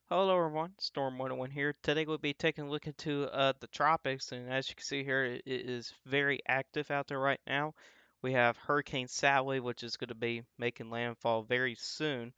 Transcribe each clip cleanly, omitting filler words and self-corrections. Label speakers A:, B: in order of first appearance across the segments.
A: Hello everyone, Storm 101 here. Today we'll be taking a look into the tropics, and as you can see here, it is very active out there right now. We have Hurricane Sally, which is going to be making landfall very soon,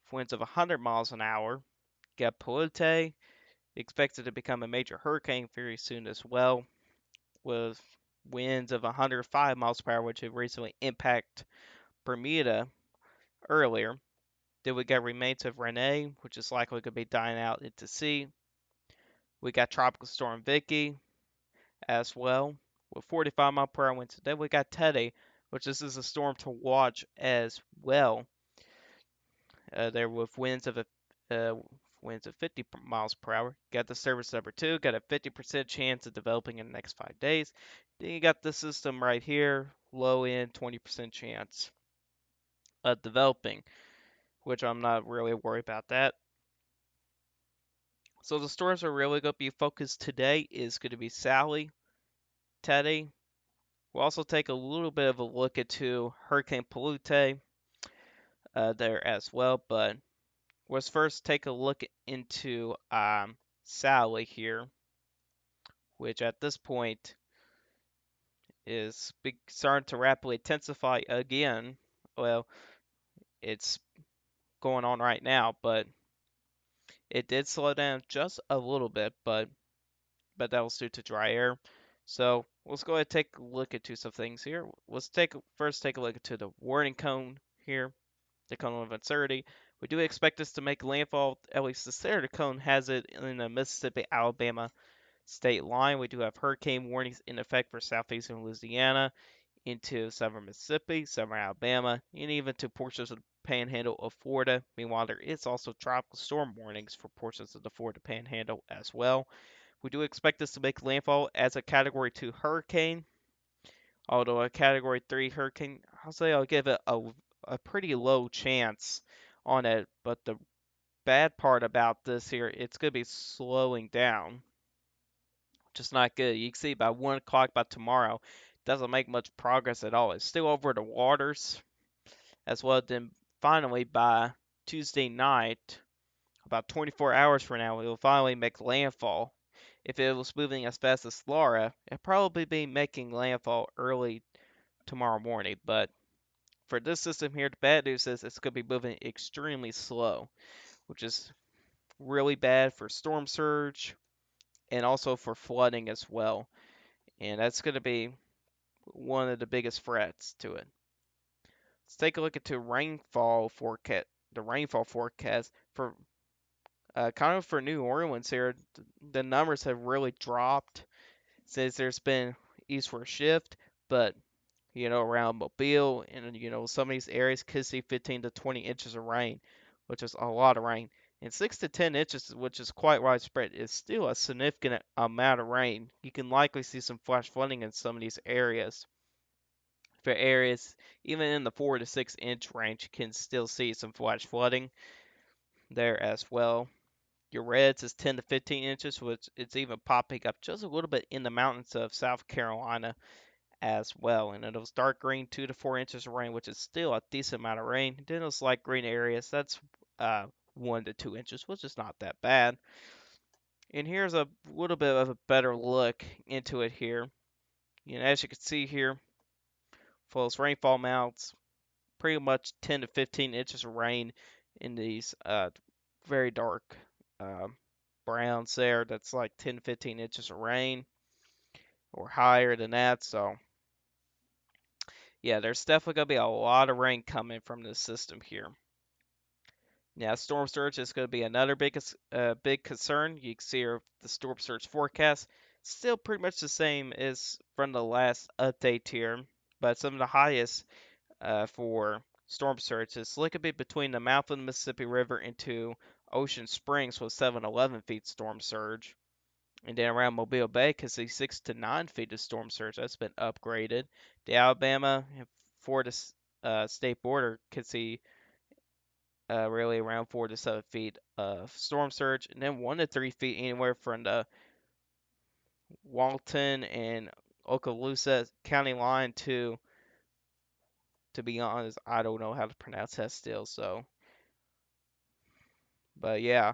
A: with winds of 100 miles an hour. Got Polite, expected to become a major hurricane very soon as well, with winds of 105 miles per hour, which have recently impacted Bermuda earlier. Then we got remains of Rene, which is likely going to be dying out into sea. We got Tropical Storm Vicky as well with 45-mile-per-hour winds. Then we got Teddy, which this is a storm to watch as well. There with uh, winds of 50 miles per hour. Got the service number two. Got a 50% chance of developing in the next 5 days. Then you got the system right here, low end 20% chance of developing, which I'm not really worried about that. So the storms are really going to be focused today is going to be Sally, Teddy. We'll also take a little bit of a look into Hurricane Palute there as well, but let's first take a look into Sally here, which at this point is starting to rapidly intensify again. Well, it's going on right now, but it did slow down just a little bit, but that was due to dry air. So let's go ahead and take a look into some things here. Let's first take a look into the warning cone here. The cone of uncertainty. We do expect this to make landfall, at least the center of the cone has it in the Mississippi Alabama state line. We do have hurricane warnings in effect for southeastern Louisiana into southern Mississippi, southern Alabama, and even to portions of the panhandle of Florida. Meanwhile, there is also tropical storm warnings for portions of the Florida panhandle as well. We do expect this to make landfall as a Category 2 hurricane, although a Category 3 hurricane, I'll say I'll give it a pretty low chance on it, but the bad part about this here, it's going to be slowing down, which is not good. You can see by 1 o'clock by tomorrow, it doesn't make much progress at all. It's still over the waters as well. Then finally, by Tuesday night, about 24 hours from now, it will finally make landfall. If it was moving as fast as Laura, it'd probably be making landfall early tomorrow morning, but for this system here, the bad news is it's going to be moving extremely slow, which is really bad for storm surge and also for flooding as well. And that's going to be one of the biggest threats to it. Let's take a look at the rainfall forecast. The rainfall forecast for kind of for New Orleans here, the numbers have really dropped since there's been eastward shift, but around Mobile and some of these areas could see 15 to 20 inches of rain, which is a lot of rain. And 6 to 10 inches, which is quite widespread, is still a significant amount of rain. You can likely see some flash flooding in some of these areas. For areas even in the 4 to 6 inch range, you can still see some flash flooding there as well. Your reds is 10 to 15 inches, which it's even popping up just a little bit in the mountains of South Carolina as well. And it was dark green, 2 to 4 inches of rain, which is still a decent amount of rain. Then it was light green areas, that's 1 to 2 inches, which is not that bad. And here's a little bit of a better look into it here. As you can see here, for those rainfall amounts, pretty much 10 to 15 inches of rain in these very dark uh, browns there. That's like 10 to 15 inches of rain or higher than that. So yeah, there's definitely going to be a lot of rain coming from this system here. Now, storm surge is going to be another big concern. You can see here the storm surge forecast. Still pretty much the same as from the last update here, but some of the highest for storm surge is look a bit between the mouth of the Mississippi River into Ocean Springs with 7-11 feet storm surge. And then around Mobile Bay, could see 6 to 9 feet of storm surge. That's been upgraded. The Alabama and Florida state border could see really around 4 to 7 feet of storm surge, and then 1 to 3 feet anywhere from the Walton and Okaloosa County line to be honest, I don't know how to pronounce that still. So, but yeah,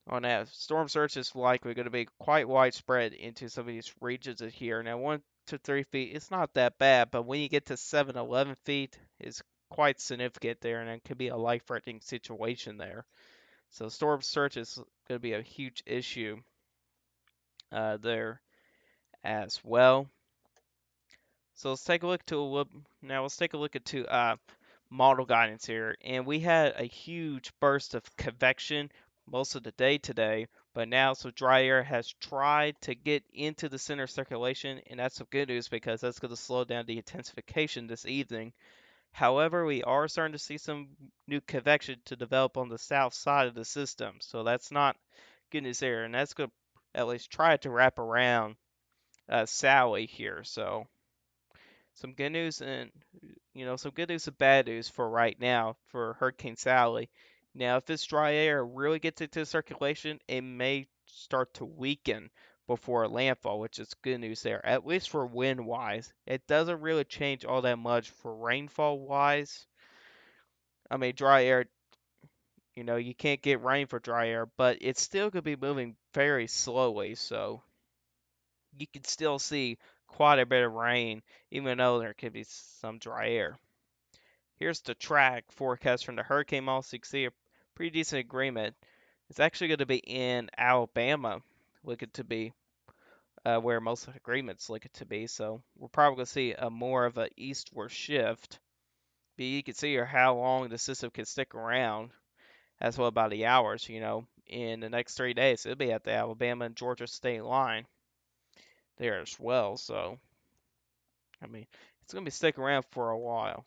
A: on that. Storm surge is likely going to be quite widespread into some of these regions in here. Now, 1 to 3 feet, it's not that bad, but when you get to 7, 11 feet, it's quite significant there, and it could be a life-threatening situation there. So, storm surge is going to be a huge issue there as well. So let's take a look to now. Let's take a look at model guidance here, and we had a huge burst of convection most of the day today, but now some dry air has tried to get into the center circulation, and that's some good news because that's going to slow down the intensification this evening. However, we are starting to see some new convection to develop on the south side of the system, so that's not good news there, and that's going to at least try to wrap around Sally here. So some good news and some good news and bad news for right now for Hurricane Sally. Now, if this dry air really gets into circulation, it may start to weaken before landfall, which is good news there, at least for wind wise. It doesn't really change all that much for rainfall wise. I mean, dry air, you can't get rain for dry air, but it's still going to be moving very slowly, so you can still see quite a bit of rain, even though there could be some dry air. Here's the track forecast from the hurricane model, so you can see a pretty decent agreement. It's actually going to be in Alabama, looking to be where most of the agreements looking to be. So we're probably going to see a more of an eastward shift. But you can see here how long the system can stick around, as well about the hours. In the next 3 days, it'll be at the Alabama and Georgia state line there as well. So I mean, it's going to be sticking around for a while.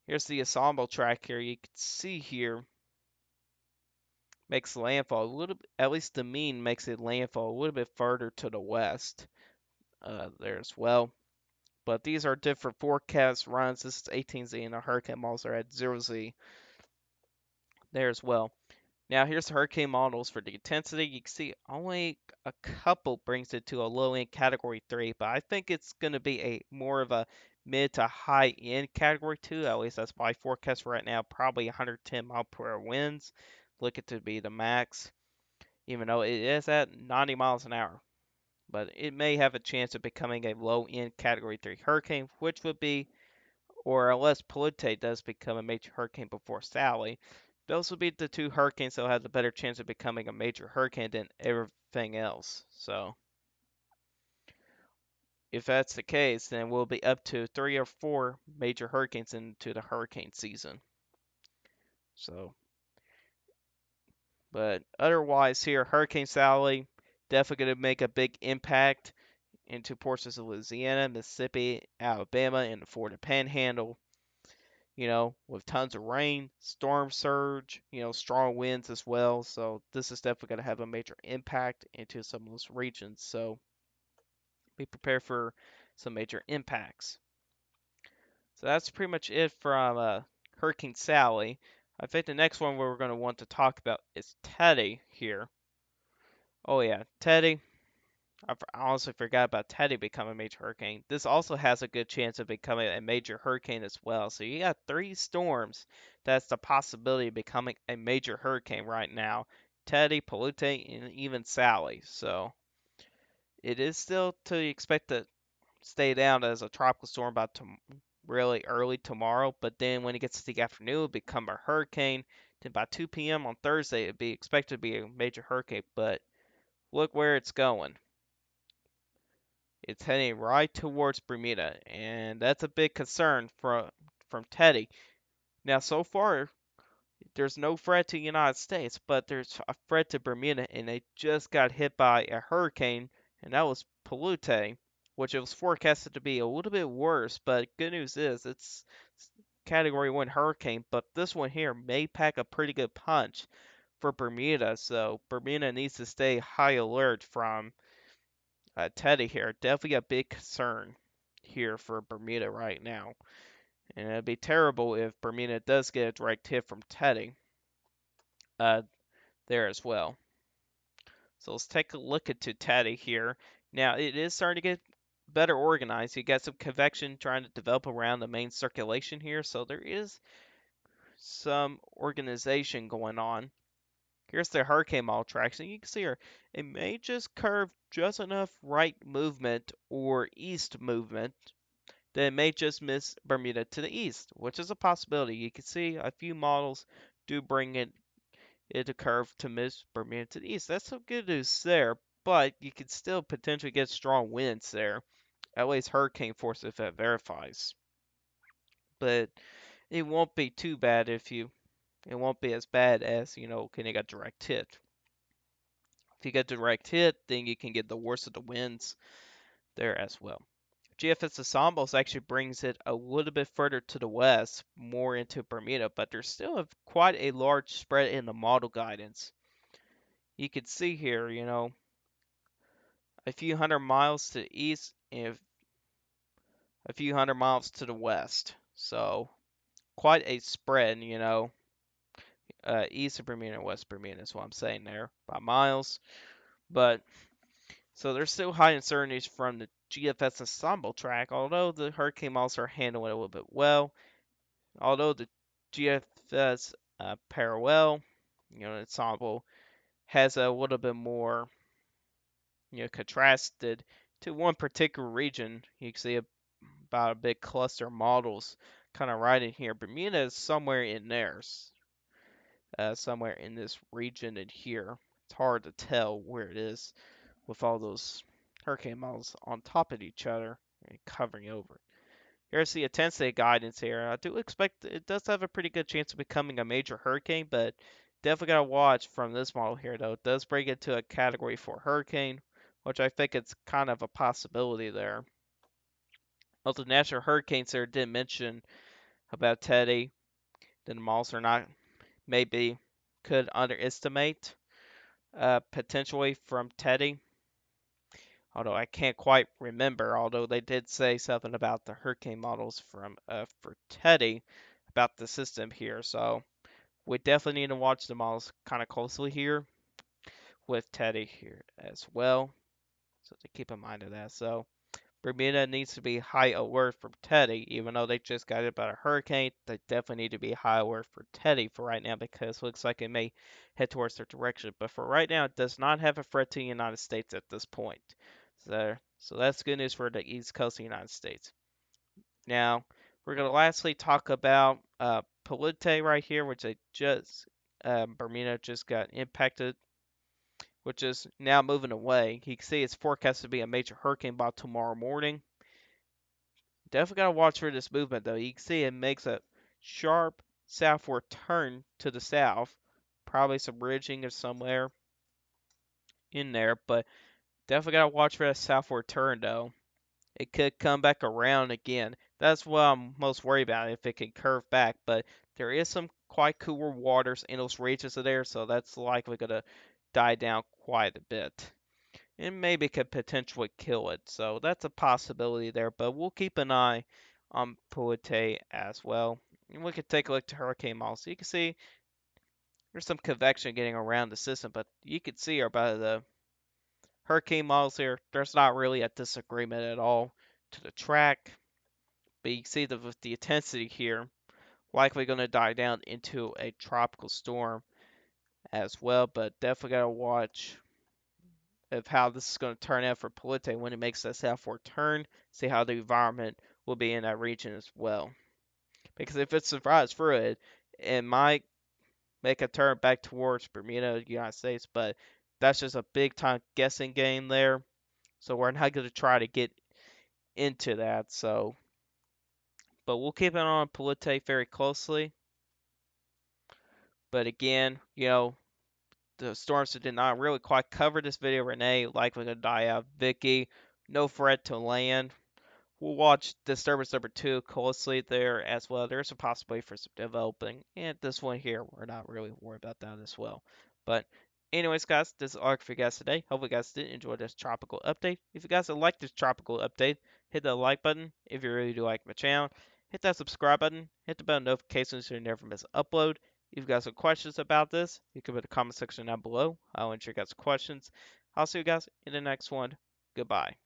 A: Here's the ensemble track here. You can see here makes landfall a little bit, at least the mean makes it landfall a little bit further to the west there as well. But these are different forecast runs. This is 18Z and the hurricane models are at 0Z there as well. Now here's the hurricane models for the intensity. You can see only a couple brings it to a low end category 3, but I think it's going to be a more of a mid to high end category 2. At least that's my forecast right now. Probably 110 mile per hour winds. Look it to be the max, even though it is at 90 miles an hour. But it may have a chance of becoming a low end category 3 hurricane, which would be, or unless Polite does become a major hurricane before Sally, those would be the two hurricanes that will have the better chance of becoming a major hurricane than everything else. So, if that's the case, then we'll be up to 3 or 4 major hurricanes into the hurricane season. So, but otherwise, here, Hurricane Sally definitely going to make a big impact into portions of Louisiana, Mississippi, Alabama, and the Florida Panhandle. With tons of rain, storm surge, strong winds as well. So this is definitely going to have a major impact into some of those regions. So be prepared for some major impacts. So that's pretty much it from Hurricane Sally. I think the next one we're going to want to talk about is Teddy here. Oh yeah, Teddy. I honestly forgot about Teddy becoming a major hurricane. This also has a good chance of becoming a major hurricane as well. So you got 3 storms that's the possibility of becoming a major hurricane right now. Teddy, Polute, and even Sally. So it is still to expect to stay down as a tropical storm about really early tomorrow. But then when it gets to the afternoon, it'll become a hurricane. Then by 2 p.m. on Thursday, it'd be expected to be a major hurricane. But look where it's going. It's heading right towards Bermuda, and that's a big concern from Teddy. Now, so far, there's no threat to the United States, but there's a threat to Bermuda, and they just got hit by a hurricane, and that was Polute, which it was forecasted to be a little bit worse. But good news is it's Category 1 hurricane, but this one here may pack a pretty good punch for Bermuda, so Bermuda needs to stay high alert from Teddy here. Definitely a big concern here for Bermuda right now. And it'd be terrible if Bermuda does get a direct hit from Teddy uh, there as well. So let's take a look at Teddy here. Now, it is starting to get better organized. You got some convection trying to develop around the main circulation here. So there is some organization going on. Here's the hurricane model tracks, and you can see here it may just curve just enough right movement or east movement that it may just miss Bermuda to the east, which is a possibility. You can see a few models do bring it a curve to miss Bermuda to the east. That's some good news there, but you could still potentially get strong winds there. At least hurricane force if that verifies. But it won't be too bad if you it won't be as bad as, can you get direct hit. If you get direct hit, then you can get the worst of the winds there as well. GFS Ensembles actually brings it a little bit further to the west, more into Bermuda, but there's still quite a large spread in the model guidance. You can see here, a few hundred miles to the east and a few hundred miles to the west. So quite a spread, east of Bermuda and west Bermuda is what I'm saying there by miles. But so there's still high uncertainties from the GFS ensemble track, although the hurricane models are handling it a little bit well. Although the GFS parallel, ensemble has a little bit more, contrasted to one particular region. You can see about a big cluster of models kind of right in here. Bermuda is somewhere in there, somewhere in this region in here. It's hard to tell where it is with all those hurricane models on top of each other and covering over. Here's the intensity guidance here. I do expect it does have a pretty good chance of becoming a major hurricane, but definitely gotta watch from this model here though. It does bring it to a category 4 hurricane, which I think it's kind of a possibility there. Also, National Hurricane Center did mention about Teddy. Then the models are not maybe could underestimate potentially from Teddy. Although I can't quite remember, although they did say something about the hurricane models from for Teddy about the system here. So we definitely need to watch the models kind of closely here with Teddy here as well. So to keep in mind of that. So Bermuda needs to be high alert for Teddy, even though they just got it about a hurricane. They definitely need to be high alert for Teddy for right now because it looks like it may head towards their direction. But for right now, it does not have a threat to the United States at this point. So that's good news for the East Coast of the United States. Now, we're going to lastly talk about Polite right here, which Bermuda just got impacted, which is now moving away. You can see it's forecast to be a major hurricane by tomorrow morning. Definitely gotta watch for this movement though. You can see it makes a sharp southward turn to the south. Probably some ridging or somewhere in there, but definitely gotta watch for that southward turn though. It could come back around again. That's what I'm most worried about if it can curve back, but there is some quite cooler waters in those regions there, so that's likely gonna die down quite a bit. And maybe could potentially kill it. So that's a possibility there, but we'll keep an eye on Puate as well. And we could take a look to hurricane models. So you can see there's some convection getting around the system, but you can see by the hurricane models here, there's not really a disagreement at all to the track. But you can see that with the intensity here, likely going to die down into a tropical storm as well, but definitely got to watch of how this is going to turn out for Polite when it makes that southward turn, see how the environment will be in that region as well. Because if it survives through it, it might make a turn back towards Bermuda, United States, but that's just a big time guessing game there. So we're not going to try to get into that. But we'll keep an eye on Polite very closely. But again, the storms that did not really quite cover this video. Renee likely going to die out. Vicky, no threat to land. We'll watch disturbance number 2 closely there as well. There's a possibility for some developing, and this one here, we're not really worried about that as well. But anyways, guys, this is all for you guys today. Hope you guys did enjoy this tropical update. If you guys like this tropical update, hit the like button. If you really do like my channel, hit that subscribe button. Hit the bell notifications so you never miss an upload. If you guys have questions about this, you can put a comment section down below. I'll answer your guys' questions. I'll see you guys in the next one. Goodbye.